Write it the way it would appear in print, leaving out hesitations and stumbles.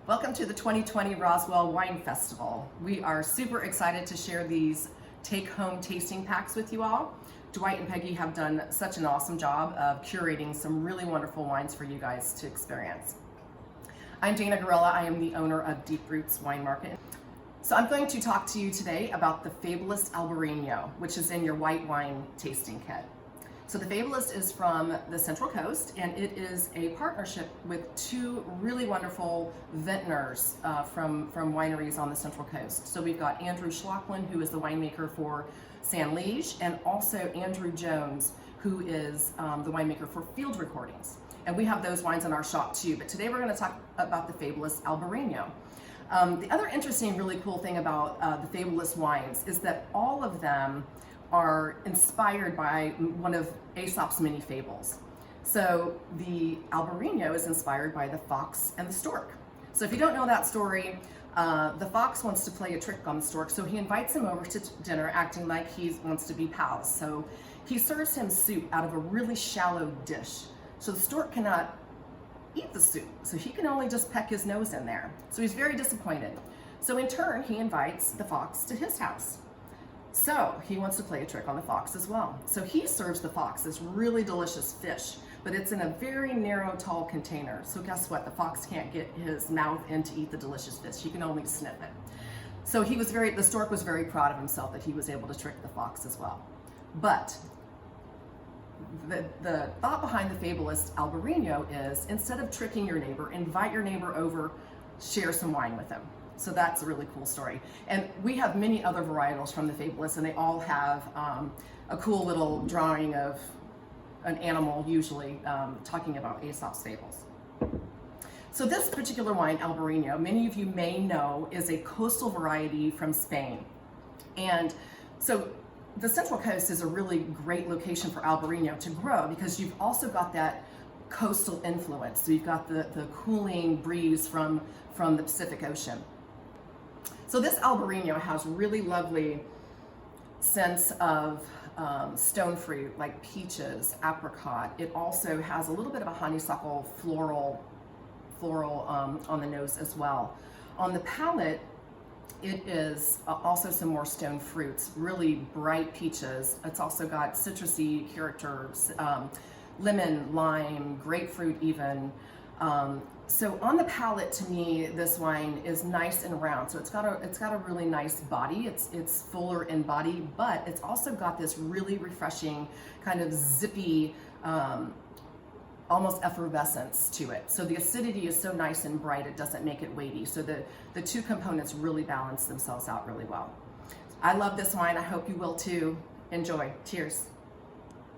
Welcome to the 2020 Roswell Wine Festival. We are super excited to share these take-home tasting packs with you all. Dwight and Peggy have done such an awesome job of curating some really wonderful wines for you guys to experience. I'm Dana Gurela. I am the owner of Deep Roots Wine Market. So I'm going to talk to you today about the Fabelist Albarino, which is in your white wine tasting kit. So the Fabelist is from the Central Coast, and it is a partnership with two really wonderful vintners from wineries on the Central Coast. So we've got Andrew Schlocklin, who is the winemaker for San Lige, and also Andrew Jones, who is the winemaker for Field Recordings. And we have those wines in our shop too, but today we're going to talk about the Fabelist Albarino. The other interesting, really cool thing about the Fabelist wines is that all of them are inspired by one of Aesop's many fables. So the Albarino is inspired by the fox and the stork. So if you don't know that story, the fox wants to play a trick on the stork, so he invites him over to dinner acting like he wants to be pals. So he serves him soup out of a really shallow dish. So the stork cannot eat the soup, so he can only just peck his nose in there. So he's very disappointed. So in turn, he invites the fox to his house. So he wants to play a trick on the fox as well. So he serves the fox this really delicious fish, but it's in a very narrow, tall container. So guess what? The fox can't get his mouth in to eat the delicious fish. He can only sniff it. So the stork was very proud of himself that he was able to trick the fox as well. But the thought behind the Fabelist Albarino is, instead of tricking your neighbor, invite your neighbor over, share some wine with him. So that's a really cool story. And we have many other varietals from the Fabelist, and they all have a cool little drawing of an animal, usually talking about Aesop's fables. So this particular wine, Albarino, many of you may know, is a coastal variety from Spain. And so the Central Coast is a really great location for Albarino to grow because you've also got that coastal influence. So you've got the cooling breeze from the Pacific Ocean. So this Albarino has really lovely scents of stone fruit, like peaches, apricot. It also has a little bit of a honeysuckle floral on the nose as well. On the palate, it is also some more stone fruits, really bright peaches. It's also got citrusy characters, lemon, lime, grapefruit even. So on the palate, to me, this wine is nice and round. So it's got a really nice body. It's fuller in body, but it's also got this really refreshing kind of zippy, almost effervescence to it. So the acidity is so nice and bright, it doesn't make it weighty. So the two components really balance themselves out really well. I love this wine. I hope you will too. Enjoy. Cheers.